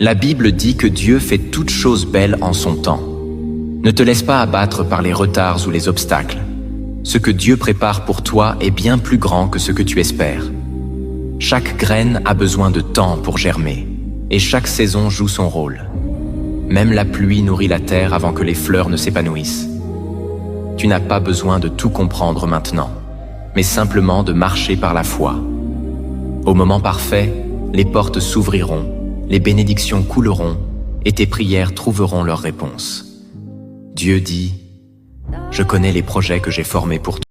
La Bible dit que Dieu fait toutes choses belles en son temps. Ne te laisse pas abattre par les retards ou les obstacles. Ce que Dieu prépare pour toi est bien plus grand que ce que tu espères. Chaque graine a besoin de temps pour germer, et chaque saison joue son rôle. Même la pluie nourrit la terre avant que les fleurs ne s'épanouissent. Tu n'as pas besoin de tout comprendre maintenant, mais simplement de marcher par la foi. Au moment parfait, les portes s'ouvriront, les bénédictions couleront, et tes prières trouveront leur réponse. Dieu dit, « Je connais les projets que j'ai formés pour toi. »